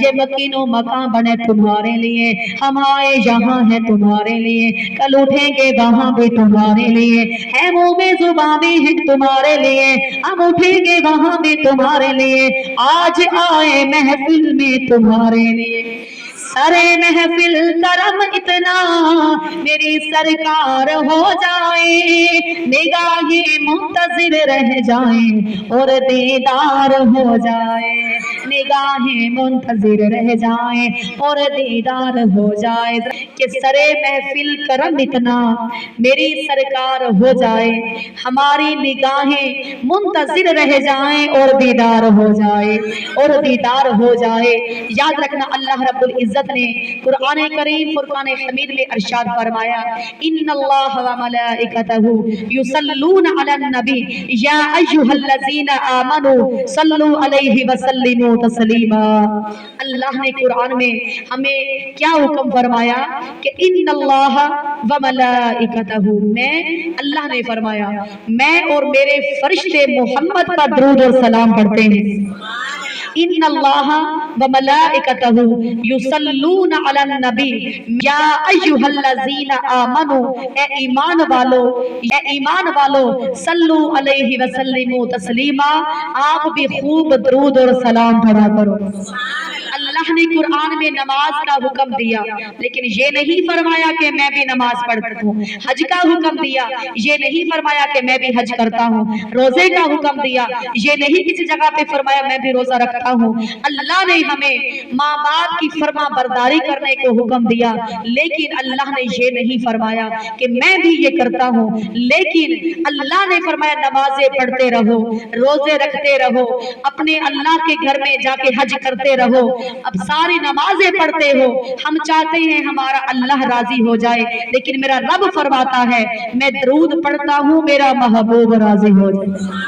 یہ مکین و مکان بنے تمہارے لیے، ہم آئے یہاں ہیں تمہارے لیے، کل اٹھیں گے وہاں بھی تمہارے لیے، ہے منہ میں زباں بھی ہیں تمہارے لیے، ہم اٹھیں گے وہاں بھی تمہارے لیے، آج آئے محفل میں تمہارے لیے، سرے محفل کرم اتنا میری سرکار ہو جائے، نگاہیں منتظر رہ جائیں اور دیدار ہو جائے، نگاہیں منتظر رہ جائیں اور دیدار ہو جائے، کہ سرے محفل کرم اتنا میری سرکار ہو جائے، ہماری نگاہیں منتظر رہ جائیں اور دیدار ہو جائے، اور دیدار ہو جائے۔ یاد رکھنا اللہ رب العزت نے قرآن کریم فرقان حمید میں ارشاد فرمایا، ان اللہ و ملائکتہ یصلون علی النبی یا ایھا الذین آمنوا صلوا علیہ وسلموا تسلیما۔ اللہ نے قرآن میں ہمیں کیا حکم فرمایا کہ ان اللہ و ملائکتہ، میں اللہ نے فرمایا میں اور میرے فرشتے محمد پر درود اور سلام پڑھتے ہیں۔ ان اللہ و ملائکتہ یصلون علی النبی یا ایھا الذین آمنوا، اے ایمان والو، اے ایمان والو، صلو علیہ وسلموا تسلیما، آپ بھی خوب درود اور سلام پڑھا کرو۔ اللہ نے قرآن میں نماز کا حکم دیا، لیکن یہ نہیں فرمایا کہ میں بھی نماز پڑھتا ہوں، حج کا حکم دیا، یہ نہیں فرمایا کہ میں بھی حج کرتا ہوں، روزے کا حکم دیا، یہ نہیں کسی جگہ پہ فرمایا میں بھی روزہ رکھتا ہوں۔ اللہ نے ہمیں ماں باپ کی فرما برداری کرنے کو حکم دیا، لیکن اللہ نے یہ نہیں فرمایا کہ میں بھی یہ کرتا ہوں، لیکن اللہ نے فرمایا نمازیں پڑھتے رہو، روزے رکھتے رہو، اپنے اللہ کے گھر میں جا کے حج کرتے رہو، اب ساری نمازیں پڑھتے ہو، ہم چاہتے ہیں ہمارا اللہ راضی ہو جائے، لیکن میرا رب فرماتا ہے میں درود پڑھتا ہوں میرا محبوب راضی ہو جائے،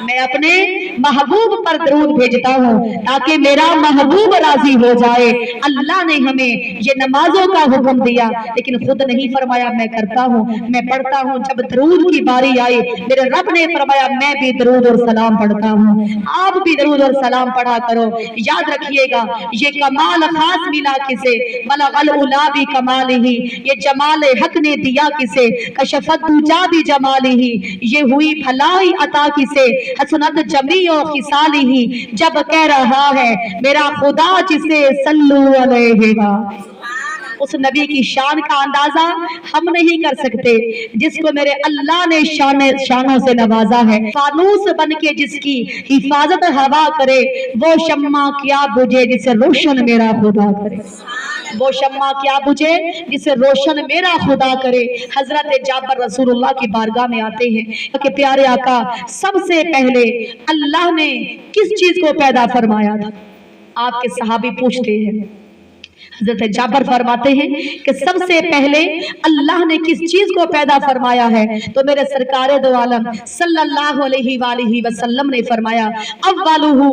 میں اپنے محبوب پر درود بھیجتا ہوں تاکہ میرا محبوب راضی ہو جائے۔ اللہ نے ہمیں یہ نمازوں کا حکم دیا، لیکن خود نہیں فرمایا میں کرتا ہوں، میں پڑھتا ہوں۔ جب درود کی باری آئی میرے رب نے فرمایا میں بھی درود اور سلام پڑھتا ہوں، آپ بھی درود اور سلام پڑھا کرو۔ یاد رکھیے گا یہ کمال خاص ملا کسے، بلغ العلا بکمالہ، یہ جمال حق نے دیا کسے، کشفت دجا بجمالہ، یہ ہوئی بھلائی عطا کسے، حسنت جمیع خصالہ، جب کہہ رہا ہے میرا خدا جسے صلو علیہ وسلم۔ اس نبی کی شان کا اندازہ ہم نہیں کر سکتے جس کو میرے اللہ نے شانوں سے نوازا ہے۔ فانوس بن کے جس کی حفاظت ہوا کرے، وہ شمع کیا بجھے جسے روشن میرا خدا کرے، وہ شمع کیا بجھے جسے روشن میرا خدا کرے۔ حضرت جابر رسول اللہ کی بارگاہ میں آتے ہیں کہ پیارے آقا سب سے پہلے اللہ نے کس چیز کو پیدا فرمایا تھا؟ آپ کے صحابی پوچھتے ہیں، حضرت جابر فرماتے ہیں کہ سب سے پہلے اللہ نے کس چیز کو پیدا فرمایا ہے؟ تو میرے سرکار دو عالم صلی اللہ علیہ وآلہ وسلم نے فرمایا اولہ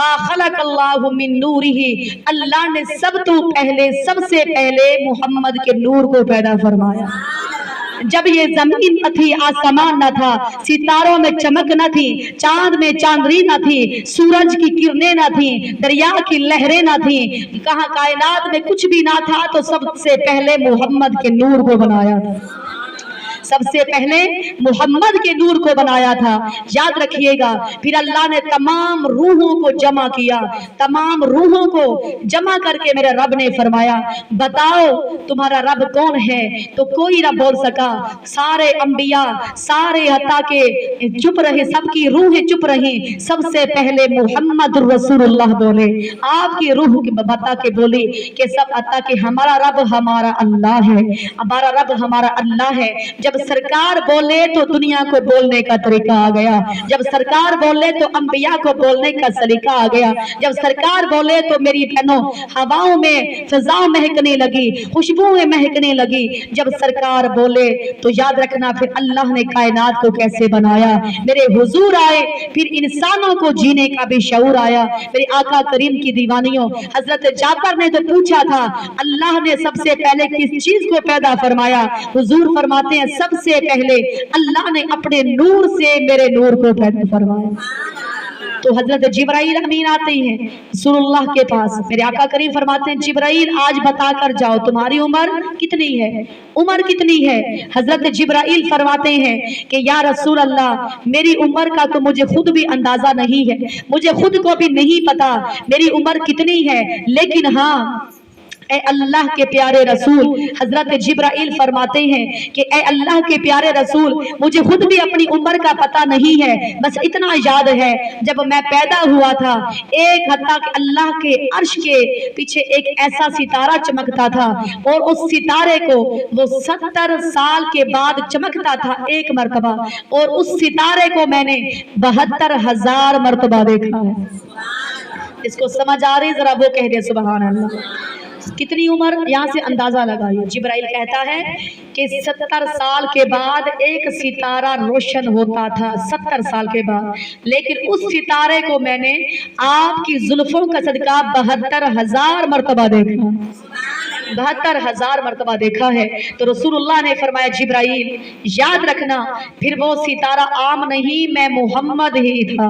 ما خلق اللہ من نورہ، اللہ نے سب سے پہلے محمد کے نور کو پیدا فرمایا۔ جب یہ زمین نہ تھی، آسمان نہ تھا، ستاروں میں چمک نہ تھی، چاند میں چاندنی نہ تھی، سورج کی کرنیں نہ تھی، دریا کی لہریں نہ تھی، کہاں کائنات میں کچھ بھی نہ تھا، تو سب سے پہلے محمد کے نور کو بنایا تھا، سب سے پہلے محمد کے نور کو بنایا تھا۔ یاد رکھیے گا پھر اللہ نے تمام روحوں کو جمع کیا، تمام روحوں کو جمع کر کے میرے رب نے فرمایا بتاؤ تمہارا رب کون ہے؟ تو کوئی نہ بول سکا، سارے انبیاء سارے عطا کے چپ رہے، سب کی روحیں چپ رہی، سب سے پہلے محمد رسول اللہ بولے، آپ کی روح بتا کے بولی کہ سب عطا کہ ہمارا رب ہمارا اللہ ہے، ہمارا رب ہمارا اللہ ہے۔ جب سرکار بولے تو دنیا کو بولنے کا طریقہ آ گیا، جب سرکار بولے تو انبیاء کو بولنے کا سلیقہ آ گیا، جب سرکار بولے تو میری بہنوں ہواؤں میں فضاؤں مہکنے لگی، خوشبوئیں مہکنے لگی، جب سرکار بولے تو یاد رکھنا پھر اللہ نے کائنات کو کیسے بنایا، میرے حضور آئے پھر انسانوں کو جینے کا بھی شعور آیا۔ میرے آقا کریم کی دیوانیوں، حضرت جابر نے تو پوچھا تھا اللہ نے سب سے پہلے کس چیز کو پیدا فرمایا؟ حضور فرماتے ہیں سب سے پہلے اللہ نے اپنے نور سے میرے نور کو پیدا فرمایا۔ तो हजरत जिब्राइल अमीन आते हैं रसूलुल्लाह के पास। मेरे आका करीम फरमाते हैं जिब्राइल आज बता कर जाओ तुम्हारी उम्र कितनी है, उम्र कितनी है। हजरत जिब्राइल फरमाते हैं कि या रसूल अल्लाह मेरी उम्र का तो मुझे खुद भी अंदाजा नहीं है, मुझे खुद को भी नहीं पता मेरी उम्र कितनी है, लेकिन हाँ ए अल्लाह के प्यारे रसूल, हजरत जिब्राइल फरमाते हैं कि ए अल्लाह के प्यारे रसूल मुझे खुद भी अपनी उम्र का पता नहीं है, बस इतना याद है जब मैं पैदा हुआ था एक हत्ता कि अल्लाह के अर्श के पीछे एक ऐसा सितारा चमकता था और उस सितारे को वो 70 साल के बाद चमकता था एक मर्तबा, और उस सितारे को मैंने 72,000 मर्तबा देखा है। इसको समझ आ रही, जरा वो कह दे सुभान अल्लाह। कितनी उम्र यहाँ से अंदाजा लगाइए। जिब्राइल कहता है कि 70 साल के बाद एक सितारा रोशन होता था, 70 साल के बाद, लेकिन उस सितारे को मैंने आपकी जुल्फों का सदका 72,000 मर्तबा देखा, 72,000 मर्तबा देखा है। तो रसूलुल्लाह ने फरमाया जिब्राइल याद रखना फिर वो सितारा आम नहीं, मैं मोहम्मद ही था,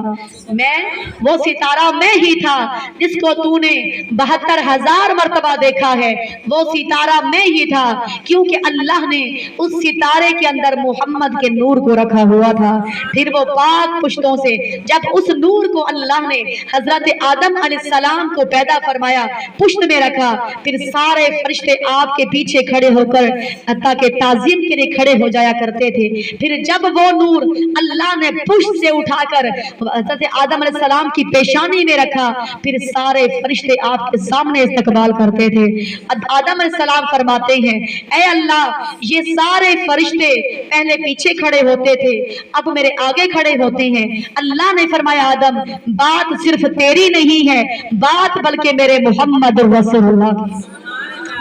मैं वो सितारा मैं ही था जिसको तूने 72,000 मर्तबा देखा है, वो सितारा मैं ही था, क्योंकि अल्लाह ने उस सितारे के अंदर मोहम्मद के नूर को रखा हुआ था। फिर वो पाक पुश्तों से जब उस नूर को अल्लाह ने हजरत आदम अलैहिस्सलाम को पैदा फरमाया, पुश्त में रखा, फिर सारे फरिश्ते आपके पीछे खड़े होकर अता के ताज़ीम के लिए खड़े हो जाया करते थे। फिर जब वो नूर अल्लाह ने पुश्त से उठाकर हजरत आदम अलैहिस्सलाम की पेशानी में रखा, फिर सारे फरिश्ते आपके सामने इस्तकबाल करते थे। आदम अलैहिस्सलाम फरमाते हैं ऐ अल्लाह ये सारे फरिश्ते पहले पीछे खड़े होते थे, अब मेरे आगे खड़े होते हैं। अल्लाह ने फरमाया आदम बात सिर्फ तेरी नहीं है, बात बल्कि मेरे मोहम्मद रसूलुल्लाह की,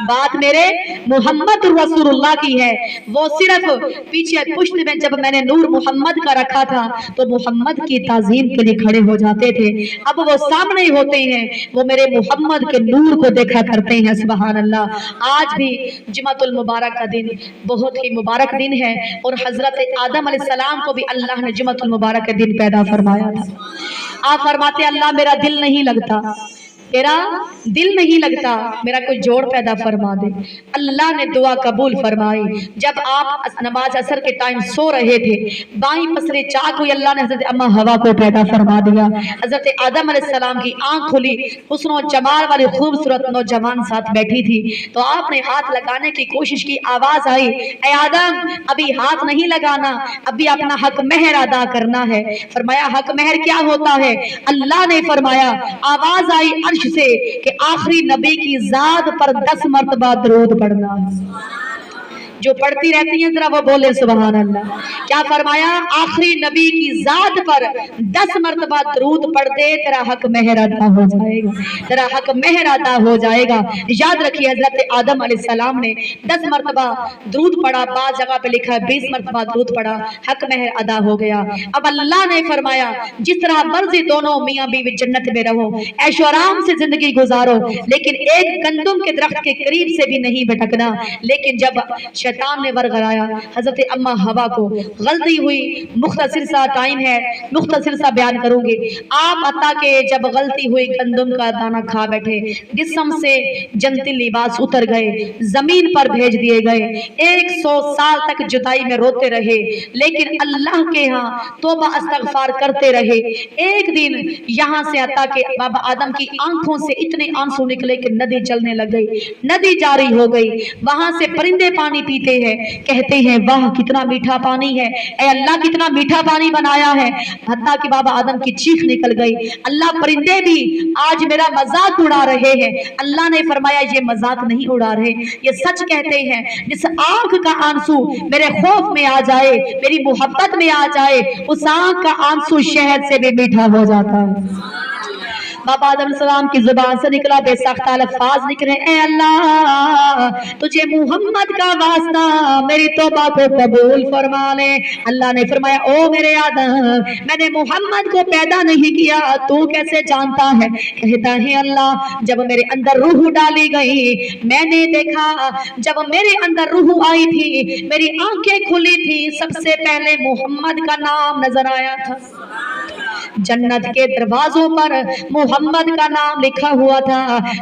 बात मेरे मोहम्मद रसूलुल्लाह की है। वो सिर्फ पीछे पुश्त में जब मैंने नूर मोहम्मद का रखा था तो मोहम्मद की ताज़ीम के लिए खड़े हो जाते थे, अब वो सामने होते हैं, वो मेरे मोहम्मद के नूर को देखा करते हैं। सुभान अल्लाह। आज भी जुमातुल मुबारक का दिन बहुत ही मुबारक दिन है और हजरत आदम अलैहिस्सलाम को भी अल्लाह ने जुमातुल मुबारक के दिन पैदा फरमाया था। आप फरमाते अल्लाह मेरा दिल नहीं लगता, मेरा दिल नहीं लगता, मेरा कोई जोड़ पैदा फरमा दे। अल्लाह ने दुआ कबूल फरमाई। जब आप नमाज असर के टाइम सो रहे थे, बाई पसरे चाक हुई, अल्लाह ने हजरत अम्मा हवा को पैदा फरमा दिया। हजरत आदम अलैहिस्सलाम की आंख खुली, हुस्न और जमाल वाली खूबसूरत नौजवान साथ बैठी थी, तो आपने हाथ लगाने की कोशिश की, आवाज आई ऐ आदम अभी हाथ नहीं लगाना, अभी अपना हक मेहर अदा करना है। फरमाया हक मेहर क्या होता है? अल्लाह ने फरमाया, आवाज आई अर्श से कि आखिरी नबी की जात पर 10 मर्तबा दरूद पढ़ना है। जो पढ़ती रहती हैं जरा वो बोले सुभान अल्लाह। क्या फरमाया? आखिरी नबी की जात पर 10 मर्तबा दरूद पढ़ दे, तेरा हक मेहर अदा हो जाएगा, तेरा हक मेहर अदा हो जाएगा। याद रखिए हजरत आदम अलैहिस्सलाम ने 10 मर्तबा दरूद पढ़ा, बाद जगह पे लिखा है 20 मर्तबा दरूद पढ़ा, हक मेहर अदा हो गया। अब अल्लाह ने फरमाया जिस तरह मर्जी दोनों मियाँ बीवी जन्नत में रहो, ऐशो आराम से जिंदगी गुजारो, लेकिन एक गंदम के दरख्त के करीब से भी नहीं भटकना। लेकिन जब शैतान ने वरगलाया हजरत अम्मा हवा को, गलती हुई, मुख्तसर सा टाइम है, मुख्तसर सा बयान करूंगी। आप अता के जब गलती हुई गंदम का दाना खा बैठे, जिस्म से जन्नती लिबास उतर गए, जमीन पर भेज दिए गए, 100 साल तक जुदाई में रोते रहे, लेकिन अल्लाह के यहाँ तौबा इस्तगफार करते रहे। एक दिन यहाँ से अता के बाबा आदम की आंखों से इतने आंसू निकले कि नदी चलने लग गई, नदी जारी हो गई। वहां से परिंदे पानी पीते हैं, कहते हैं वाह कितना मीठा पानी है, ऐ अल्लाह कितना मीठा पानी बनाया है। हत्ता कि बाबा आदम की चीख निकल गई, अल्लाह परिंदे भी आज मेरा मजाक उड़ा रहे हैं। अल्लाह ने फरमाया ये मजाक नहीं उड़ा रहे, ये सच कहते हैं। जिस आंख का आंसू मेरे खौफ में आ जाए, मेरी मोहब्बत में आ जाए, उस आंख का आंसू शहद से भी मीठा हो जाता है। बाबा आदम सलाम की जुबान से निकला बेसख्त अल्फाज निकले, ऐ अल्लाह तुझे मोहम्मद का वास्ता मेरी तौबा को कबूल फरमा ले। अल्लाह ने फरमाया ओ मेरे आदम मैंने मोहम्मद को पैदा नहीं किया, तू कैसे जानता है? कहता है अल्लाह जब मेरे अंदर रूह डाली गई, मैंने देखा जब मेरे अंदर रूह आई थी, मेरी आंखें खुली थी, सबसे पहले मोहम्मद का नाम नजर आया था। जन्नत के दरवाजों पर मोहम्मद का नाम लिखा हुआ था,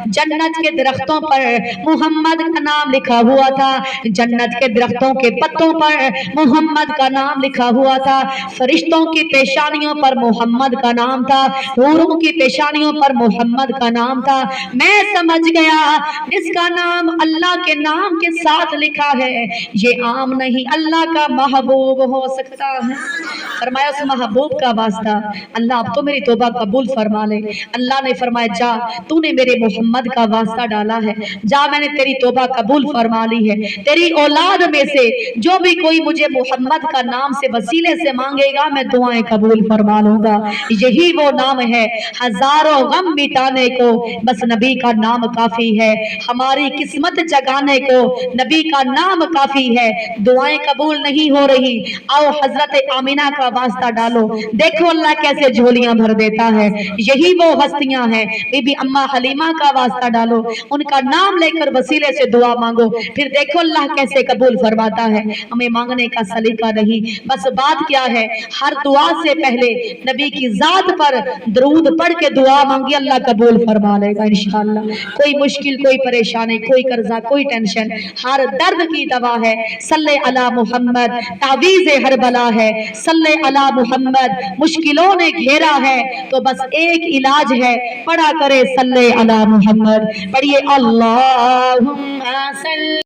जन्नत के दरख्तों पर मोहम्मद का नाम लिखा हुआ था, जन्नत के दरख्तों के पत्तों पर मोहम्मद का नाम लिखा हुआ था, फरिश्तों की पेशानियों पर मोहम्मद का नाम था, हूरों की पेशानियों पर मोहम्मद का नाम था। मैं समझ गया इसका नाम अल्लाह के नाम के साथ लिखा है, ये आम नहीं अल्लाह का महबूब हो सकता है। फरमाया उस महबूब का वास्ता अल्लाह अब तो मेरी तौबा कबूल फरमा ले। अल्लाह ने फरमाया जा तूने मेरे मोहम्मद का वास्ता डाला है, जा मैंने तेरी तौबा कबूल फरमा ली है, तेरी औलाद में से जो भी कोई मुझे मोहम्मद का नाम से वसीले से मांगेगा मैं दुआएं कबूल फरमा लूंगा। यही वो नाम है हजारों गम मिटाने को बस नबी का नाम काफी है, हमारी किस्मत जगाने को नबी का नाम काफी है। दुआएं कबूल नहीं हो रही, आओ हजरत आमिना का वास्ता डालो, देखो अल्लाह कैसे झोलियां भर देता है। यही वो हस्तियां हैं, बीबी अम्मा हलीमा का वास्ता डालो, उनका नाम लेकर वसीले से दुआ मांगो, फिर देखो अल्लाह कैसे कबूल फरमाता है। हमें मांगने का सलीका नहीं, बस बात क्या है, हर दुआ से पहले नबी की जात पर दरूद पढ़ के दुआ मांगी, अल्लाह कबूल फरमा लेगा इंशाअल्लाह। कोई मुश्किल, कोई परेशानी, कोई कर्जा, कोई टेंशन, हर दर्द की दवा है सल्ले अला मुहम्मद, तावीज़ हर बला है सल्ले अला मुहम्मद। मुश्किलों ने घेरा है तो बस एक इलाज है, पढ़ा करे सल्ले अला मुहम्मद। पढ़िए अल्लाहुम्मा सल्ली